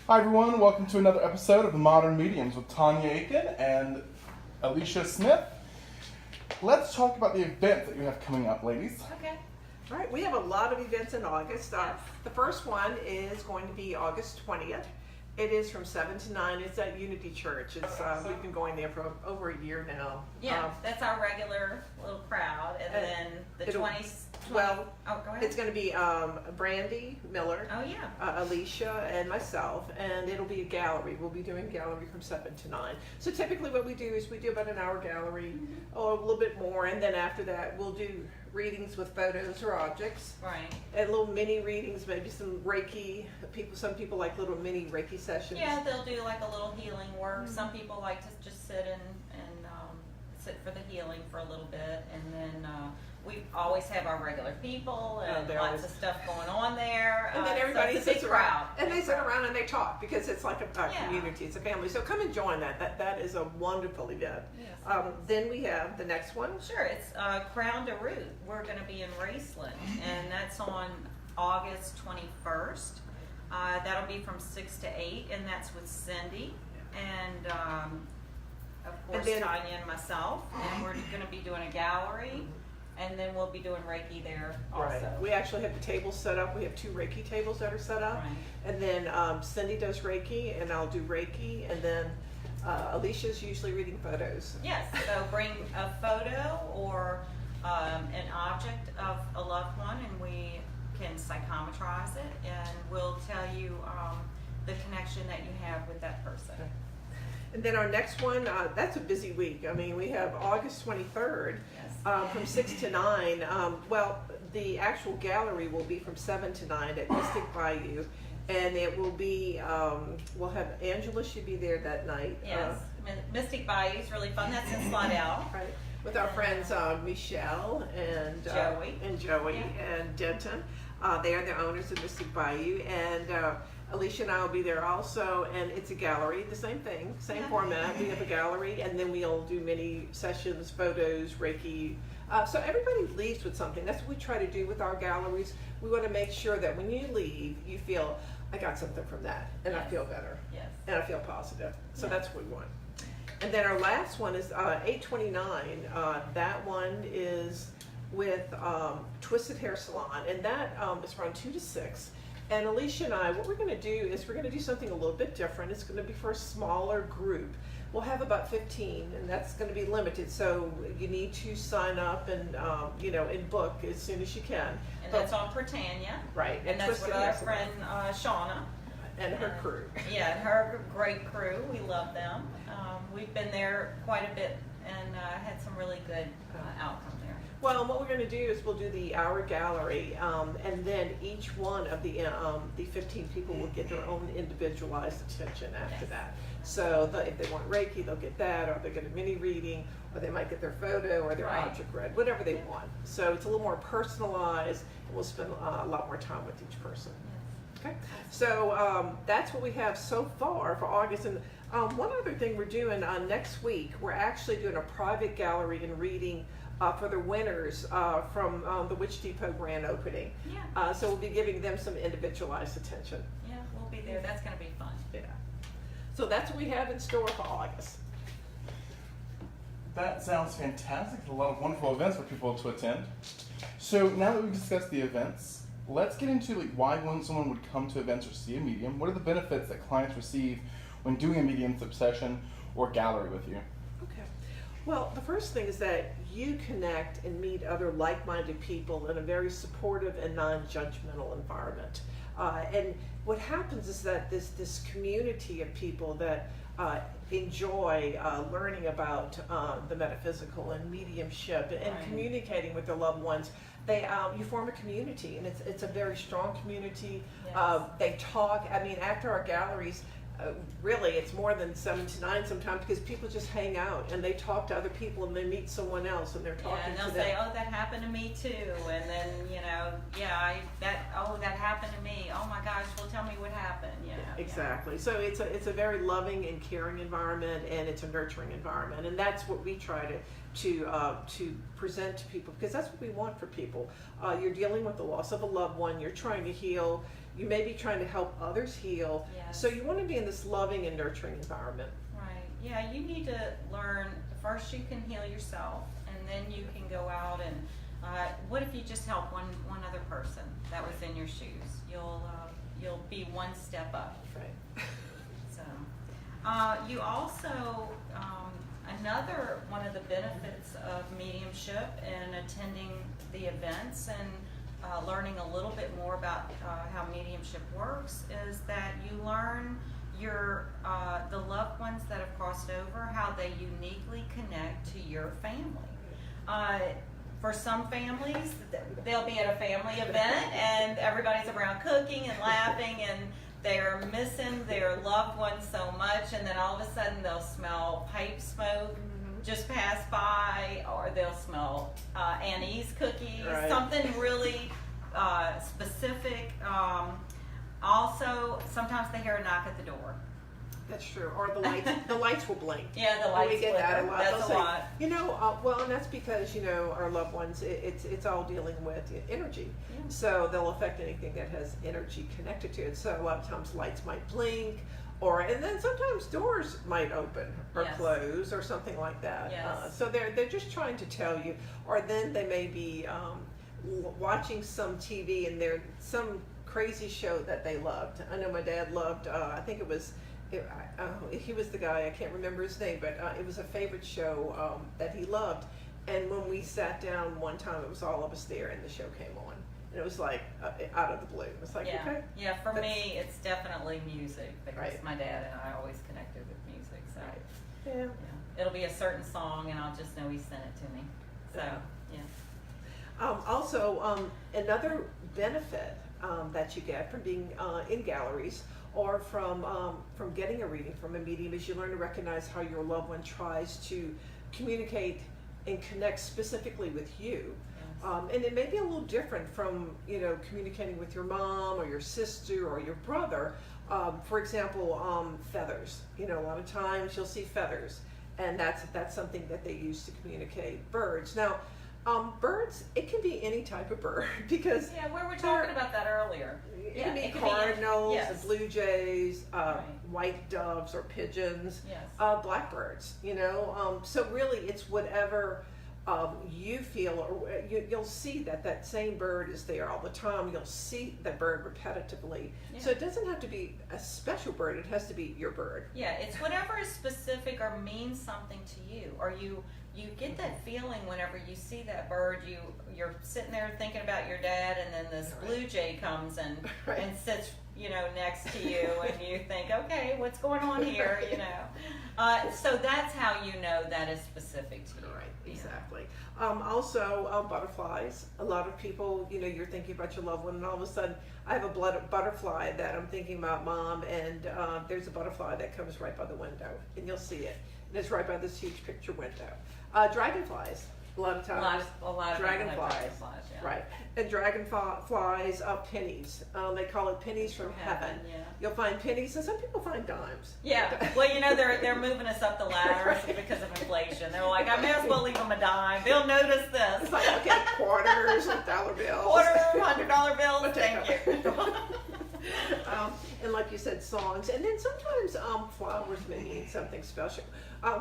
Hi everyone, welcome to another episode of The Modern Mediums with Tonia Aiken and Alesia Smith. Let's talk about the event that you have coming up, ladies. Okay. All right, we have a lot of events in August. Yes. The first one is going to be August 20th. It is from 7 to 9. It's at Unity Church. We've been going there for over a year now. Yeah, that's our regular little crowd. And then the 20. Well, oh, go ahead. it's going to be Brandy Miller, Oh, yeah. Alicia, and myself, and it'll be a gallery. We'll be doing gallery from 7 to 9. So typically what we do is we do about an hour gallery, or a little bit more, and then after that we'll do readings with photos or objects. Right. And little mini readings, maybe some Reiki. Some people like little mini Reiki sessions. Yeah, they'll do like a little healing work. Some people like to just sit and sit for the healing for a little bit, and then we always have our regular people and lots of stuff going on there. And then everybody so it's a sits big around, crowd. and they sit around and they talk because it's like a Yeah. community, it's a family. So come and join that. That is a wonderful event. Yes. Then we have the next one. Sure, it's Crown de Route. We're going to be in Raceland, and that's on August 21st. That'll be from 6 to 8, and that's with Cindy and of course then, Tonia and myself. And we're going to be doing a gallery, and then we'll be doing Reiki there also. Right. We actually have the tables set up. We have 2 Reiki tables that are set up. Right. And then Cindy does Reiki, and I'll do Reiki, and then Alicia's usually reading photos. Yes, so bring a photo or an object of a loved one, and we can psychometrize it, and we'll tell you the connection that you have with that person. Okay. And then our next one, that's a busy week. I mean, we have August 23rd Yes. from 6 to 9. Well, the actual gallery will be from 7 to 9 at Mystic Bayou. And it will be, we'll have Angela should be there that night. Yes, Mystic Bayou is really fun. That's in Slidell. Right. With our friends Michelle and Joey. And Denton. They are the owners of Mystic Bayou. And Alicia and I will be there also, and it's a gallery, the same thing, same format. We have a gallery, and then we'll do mini sessions, photos, Reiki. So everybody leaves with something. That's what we try to do with our galleries. We want to make sure that when you leave, you feel, I got something from that, and I feel better, Yes. and I feel positive. So Yeah. that's what we want. And then our last one is 829. That one is with Twisted Hair Salon, and that is from 2 to 6. And Alicia and I, what we're going to do is we're going to do something a little bit different. It's going to be for a smaller group. We'll have about 15, and that's going to be limited. So you need to sign up and and book as soon as you can. And that's on Britannia. Right. And that's Twisted with Hair our Salon. friend Shauna. And her crew. Yeah, and her great crew. We love them. We've been there quite a bit and had some really good outcome there. Well, what we're going to do is we'll do the hour gallery, and then each one of the 15 people will get their own individualized attention after that. So if they want Reiki, they'll get that, or they get a mini reading, or they might get their photo or their object read, whatever they want. So it's a little more personalized, and we'll spend a lot more time with each person. Okay, so that's what we have so far for August. And one other thing we're doing next week, we're actually doing a private gallery and reading for the winners from the Witch Depot grand opening. Yeah. So we'll be giving them some individualized attention. Yeah, we'll be there. That's going to be fun. Yeah. So that's what we have in store for August. That sounds fantastic. A lot of wonderful events for people to attend. So now that we've discussed the events, let's get into why someone would come to events or see a medium. What are the benefits that clients receive when doing a mediumship session or gallery with you? Okay. Well, the first thing is that you connect and meet other like-minded people in a very supportive and non-judgmental environment. And what happens is that this community of people that enjoy learning about the metaphysical and mediumship and communicating with their loved ones, you form a community, and it's a very strong community. Yes. They talk. I mean, after our galleries, really it's more than 7 to 9 sometimes, because people just hang out and they talk to other people and they meet someone else and they're talking and they'll to them. say, oh, that happened to me too. And then, that happened to me. Oh my gosh, well, tell me what happened. Exactly. So it's a very loving and caring environment, and it's a nurturing environment, and that's what we try to present to people, because that's what we want for people. You're dealing with the loss of a loved one. You're trying to heal You may be trying to help others heal. Yes. So you want to be in this loving and nurturing environment. Right. Yeah, you need to learn, first you can heal yourself, and then you can go out and, what if you just help one other person that was in your shoes? You'll be one step up. Right. So, you also, another one of the benefits of mediumship and attending the events and learning a little bit more about how mediumship works is that you learn the loved ones that have crossed over, how they uniquely connect to your family. For some families, they'll be at a family event and everybody's around cooking and laughing and they're missing their loved ones so much, and then all of a sudden they'll smell pipe smoke just pass by, or they'll smell anise cookies, Right. something really specific. Also, sometimes they hear a knock at the door. That's true. Or the lights will blink. Yeah, the lights We get that a flicker. lot. That's They'll a say, lot. You know, well, and that's because, you know, our loved ones, it's all dealing with energy. Yeah. So they'll affect anything that has energy connected to it. So a lot of times lights might blink, and then sometimes doors might open or Yes. close or something like that. Yes. So they're just trying to tell you, or then they may be watching some TV and there's some crazy show that they loved. I know my dad loved, I think it was, he was the guy, I can't remember his name, but it was a favorite show that he loved. And when we sat down one time, it was all of us there and the show came on. And it was like out of the blue. It was like, Yeah, okay. yeah. For me, it's definitely music because Right. my dad and I always connected with music. So, Right. Yeah. yeah, it'll be a certain song, and I'll just know he sent it to me. So, Yeah. yeah. Also, another benefit that you get from being in galleries or from getting a reading from a medium is you learn to recognize how your loved one tries to communicate and connect specifically with you. And it may be a little different from, you know, communicating with your mom or your sister or your brother. For example, feathers. You know, a lot of times you'll see feathers, and that's something that they use to communicate. Birds. Now, birds, it can be any type of bird because Yeah, we were talking about that earlier. it Yeah, can be it could be- cardinals, yes. blue jays, Right. white doves or pigeons, Yes. blackbirds. You know, so really it's whatever you feel, or you'll see that same bird is there all the time. You'll see that bird repetitively. Yeah. So it doesn't have to be a special bird. It has to be your bird. Yeah, it's whatever is specific or means something to you, or you get that feeling whenever you see that bird. You're sitting there thinking about your dad, and then this blue jay comes and Right. and sits, you know, next to you, and you think, okay, what's going on here, you know? So that's how you know that is specific to you. Right, Yeah. exactly. Also, butterflies. A lot of people, you know, you're thinking about your loved one, and all of a sudden, I have a butterfly that I'm thinking about mom, and there's a butterfly that comes right by the window, and you'll see it. And it's right by this huge picture window. Dragonflies. A lot of times. A lot of people have Dragonflies. dragonflies, yeah. Right. And dragonflies, pennies. They call it pennies from heaven. Yeah. You'll find pennies, and some people find dimes. Yeah, well, you know, they're moving us up the ladder Right. because of inflation. They're like, I may as well leave them a dime. They'll notice this. It's like, okay, quarters and dollar bills. Quarter, $100 bills, thank you. And like you said, songs, and then sometimes flowers may mean something special.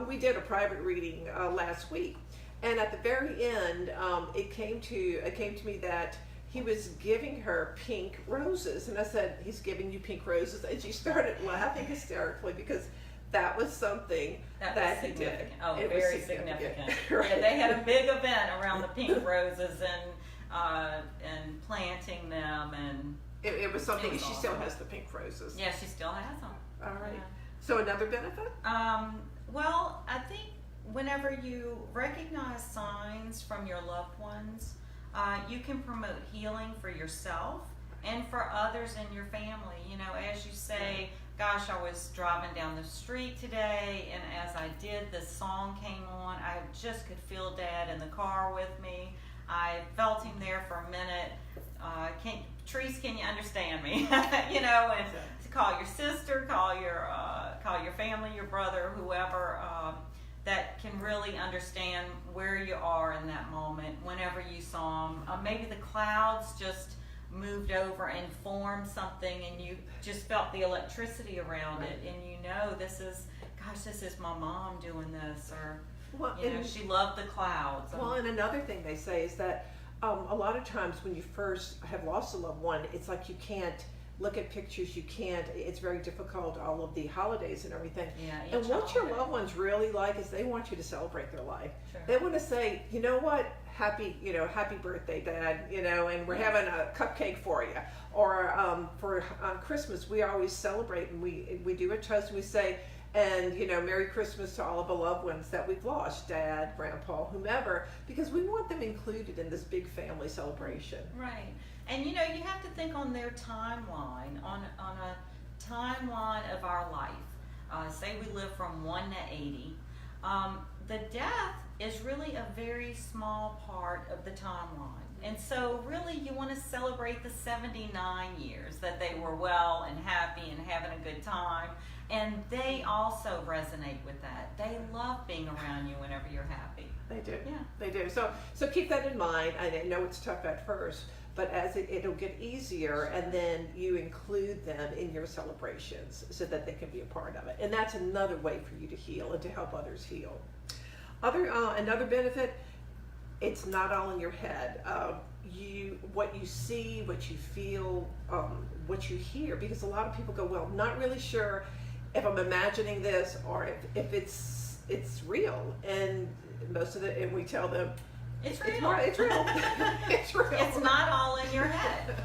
We did a private reading last week, and at the very end, it came to me that he was giving her pink roses, and I said, "He's giving you pink roses," and she started laughing hysterically because that was something That that was he did. significant. Oh, It was very significant. Right. Yeah, they had a big event around the pink roses and planting them, and It was something. It was She still awesome. has the pink roses. yeah, she still has them. All right. Yeah. So another benefit. Well, I think whenever you recognize signs from your loved ones, you can promote healing for yourself and for others in your family. You know, as you say, gosh, I was driving down the street today, and as I did, this song came on. I just could feel Dad in the car with me. I felt him there for a minute. Trees, can you understand me? You know, and to call your sister, call your family, your brother, whoever that can really understand where you are in that moment. Whenever you saw him, maybe the clouds just moved over and formed something, and you just felt the electricity around it, and you know this is my mom doing this, or Well, you know, and- she loved the clouds. Well, and another thing they say is that a lot of times when you first have lost a loved one, it's like you can't look at pictures, it's very difficult, all of the holidays and everything. Yeah, And each what your holiday. loved ones really like is they want you to celebrate their life. Sure. They want to say, you know what, happy birthday, Dad, and we're having a cupcake for you. Or for Christmas, we always celebrate, and we do a toast, and we say, and Merry Christmas to all of the loved ones that we've lost, Dad, Grandpa, whomever, because we want them included in this big family celebration. Right. And you have to think on their timeline, on a timeline of our life. Say we live from 1 to 80. The death is really a very small part of the timeline. And so really you want to celebrate the 79 years that they were well and happy and having a good time. And they also resonate with that. They love being around you whenever you're happy. They do. Yeah. They do. So keep that in mind. I know it's tough at first, but as it'll get easier, and then you include them in your celebrations so that they can be a part of it. And that's another way for you to heal and to help others heal. Another benefit, it's not all in your head. What you see, what you feel, what you hear, because a lot of people go, well, not really sure if I'm imagining this or if it's real. And and we tell them, It's real. It's real. It's real. It's not all in your head.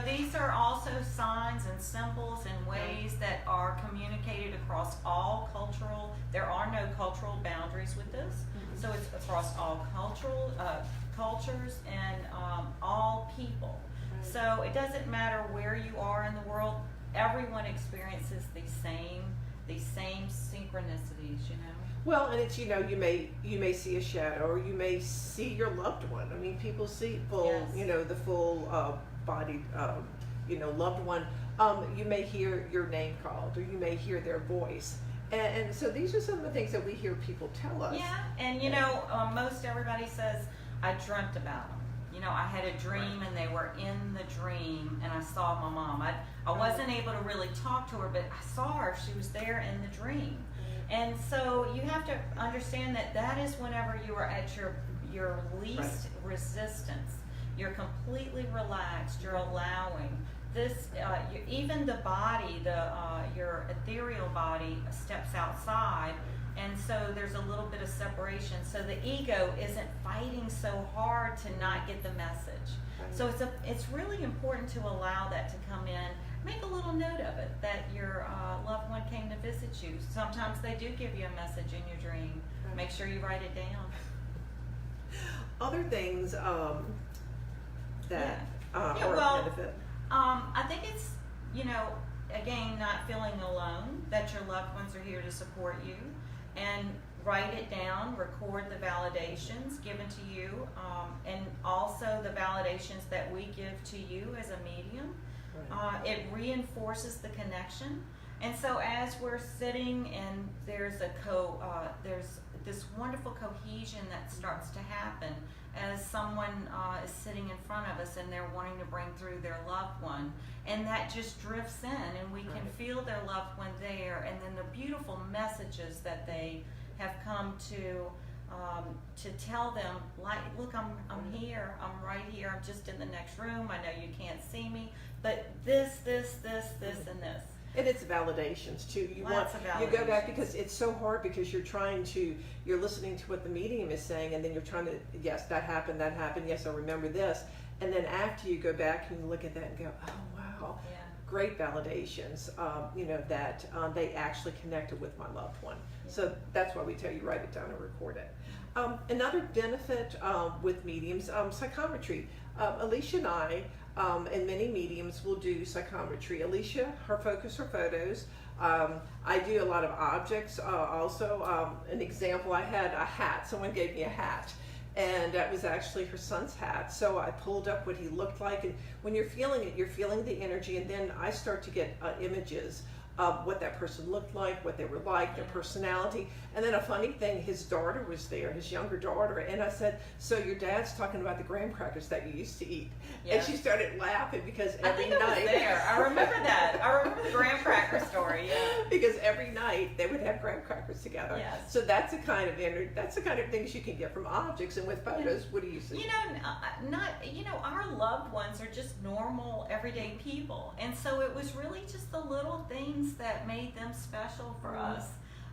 These are also signs and symbols and ways that are communicated across all there are no cultural boundaries with this. Mm-hmm. So it's across all cultures and all people. Right. So it doesn't matter where you are in the world, everyone experiences these same synchronicities, Well, and it's you may see a shadow, or you may see your loved one. I mean, people see full, Yes. the full body, loved one. You may hear your name called, or you may hear their voice, and so these are some of the things that we hear people tell us. Yeah, and most everybody says, I dreamt about them. I had a dream, and they were in the dream, and I saw my mom. I wasn't able to really talk to her, but I saw her. She was there in the dream. And so you have to understand that is whenever you are at your least resistance. You're completely relaxed. You're allowing this. Even the body, your ethereal body, steps outside, and so there's a little bit of separation. So the ego isn't fighting so hard to not get the message. Right. So it's really important to allow that to come in. Make a little note of it, that your loved one came to visit you. Sometimes they do give you a message in your dream. Right. Make sure you write it down. Other things that are well, a benefit. I think it's, again, not feeling alone, that your loved ones are here to support you. And write it down, record the validations given to you, and also the validations that we give to you as a medium. It reinforces the connection, and so as we're sitting and there's this wonderful cohesion that starts to happen as someone is sitting in front of us and they're wanting to bring through their loved one, and that just drifts in, and we can feel their loved one there, and then the beautiful messages that they have come to tell them, like, look, I'm here, I'm right here, I'm just in the next room, I know you can't see me, but this, and this. And it's validations too. You go back, because it's so hard, because you're listening to what the medium is saying, and then you're trying to, yes, that happened, yes, I remember this. And then after you go back and look at that and go, oh wow, Yeah. great validations, that they actually connected with my loved one. Yeah. So that's why we tell you, write it down and record it. Another benefit with mediums, psychometry. Alesia and I, and many mediums will do psychometry. Alesia, her focus are photos. I do a lot of objects also. An example, I had a hat. Someone gave me a hat, and that was actually her son's hat. So I pulled up what he looked like, and when you're feeling it, you're feeling the energy, and then I start to get images what that person looked like, what they were like, their personality. And then a funny thing, his daughter was there, his younger daughter, and I said, so your dad's talking about the graham crackers that you used to eat. Yes. And she started laughing because I every think night. I was there. I remember that. I remember the graham cracker story. Yeah. Because every night they would have graham crackers together. Yes. So that's the kind of that's the kind of things you can get from objects. And with photos, what do you see? Our loved ones are just normal, everyday people, and so it was really just the little things that made them special for us.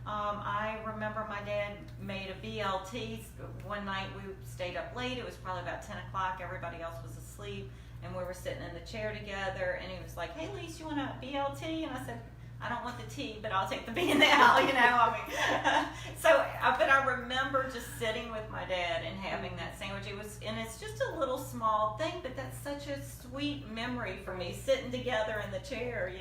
I remember my dad made a BLT. One night we stayed up late. It was probably about 10 o'clock. Everybody else was asleep, and we were sitting in the chair together. And he was like, "Hey, Lise, you want a BLT?" And I said, "I don't want the T, but I'll take the B and the L." But I remember just sitting with my dad and having that sandwich. It's just a little small thing, but that's such a sweet memory for me, sitting together in the chair.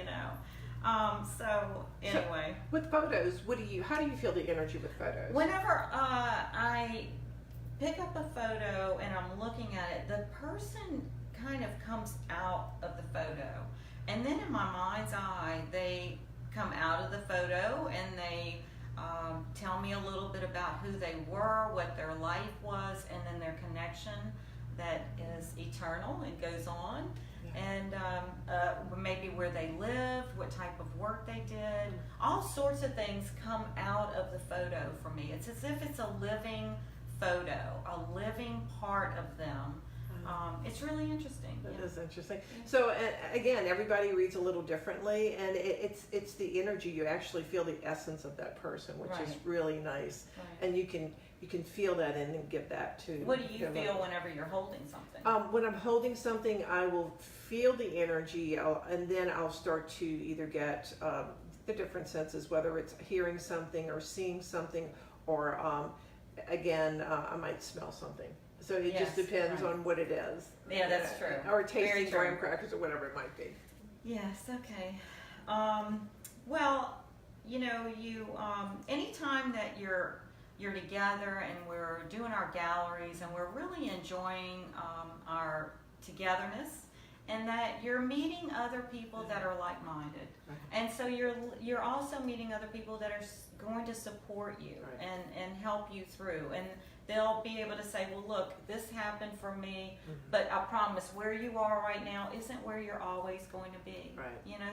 So anyway, So with photos, how do you feel the energy with photos? whenever I pick up a photo and I'm looking at it, the person kind of comes out of the photo, and then in my mind's eye, they come out of the photo and they tell me a little bit about who they were, what their life was, and then their connection that is eternal and goes on. And maybe where they lived, what type of work they did, all sorts of things come out of the photo for me. It's as if it's a living photo, a living part of them. It's really interesting. That is interesting. So again, everybody reads a little differently, and it's the energy. You actually feel the essence of that person, which is really nice, and you can feel that and then give that to. What do you feel whenever you're holding something? When I'm holding something, I will feel the energy, and then I'll start to either get the different senses, whether it's hearing something or seeing something, or I might smell something. So it just depends on what it is. Yeah, that's true. Or tasting graham crackers or whatever it might be. Yes, okay. Anytime that you're together and we're doing our galleries and we're really enjoying our togetherness, and that you're meeting other people that are like-minded, and so you're also meeting other people that are going to support you and help you through, and they'll be able to say, well, look, this happened for me, but I promise where you are right now isn't where you're always going to be.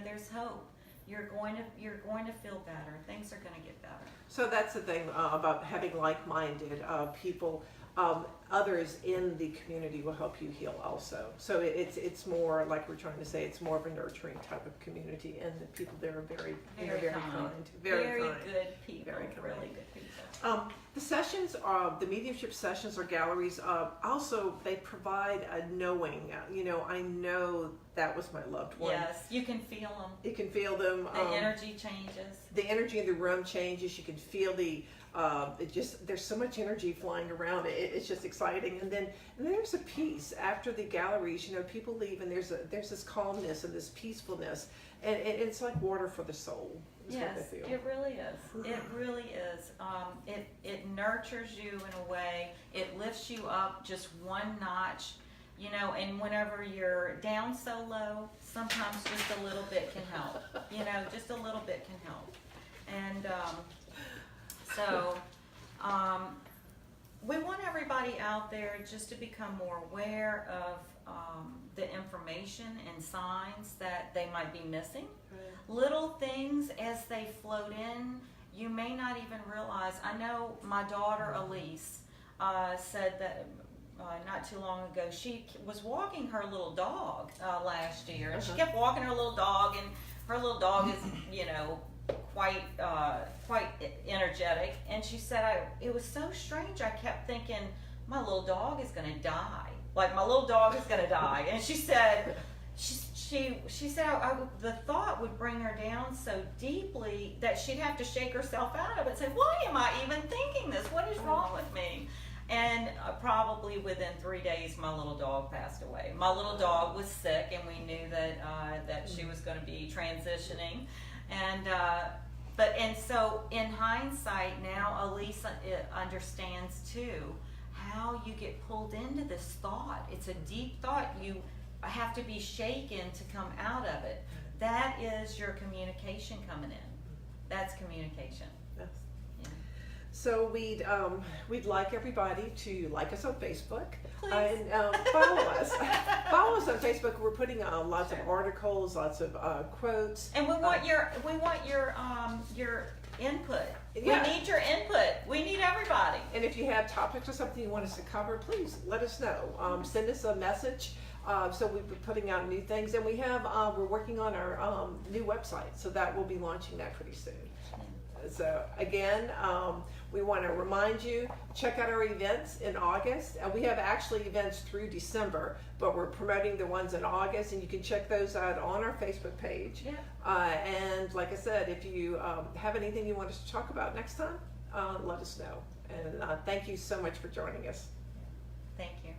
There's hope. You're going to feel better. Things are going to get better. So that's the thing about having like-minded people. Others in the community will help you heal also. So it's more, like we're trying to say, it's more of a nurturing type of community, and the people there are very kind. Very kind. Good people. Very kind. Really good people. The sessions, the mediumship sessions or galleries, also they provide a knowing. I know that was my loved one. Yes, you can feel them. You can feel them. The energy changes. The energy in the room changes. You can feel there's so much energy flying around. It's just exciting. And then there's a peace after the galleries. People leave and there's this calmness and this peacefulness, and it's like water for the soul. Yes, it really is. It really is. It nurtures you in a way. It lifts you up just one notch. And whenever you're down so low, sometimes just a little bit can help. Just a little bit can help. And we want everybody out there just to become more aware of the information and signs that they might be missing. Little things as they float in, you may not even realize. I know my daughter Elise said that not too long ago she was walking her little dog last year, and she kept walking her little dog, and her little dog is quite energetic, and she said it was so strange. I kept thinking my little dog is going to die. Like my little dog is going to die, and she said the thought would bring her down so deeply that she'd have to shake herself out of it and say, why am I even thinking this? What is wrong with me? And probably within 3 days, my little dog passed away. My little dog was sick, and we knew that she was going to be transitioning. And so in hindsight now, Elisa understands too how you get pulled into this thought. It's a deep thought. You have to be shaken to come out of it. that is your communication coming in. That's communication. Yes. Yeah. So we'd like everybody to like us on Facebook. Please. And follow us. Follow us on Facebook. We're putting lots of articles, lots of quotes. And we want your input. Yeah. We need your input. We need everybody. And if you have topics or something you want us to cover, please let us know. Send us a message. So we've been putting out new things, and we're working on our new website, so that we'll be launching that pretty soon. So again, we want to remind you, check out our events in August. We have actually events through December, but we're promoting the ones in August, and you can check those out on our Facebook page. Yeah. And like I said, if you have anything you want us to talk about next time, let us know. And thank you so much for joining us. Thank you.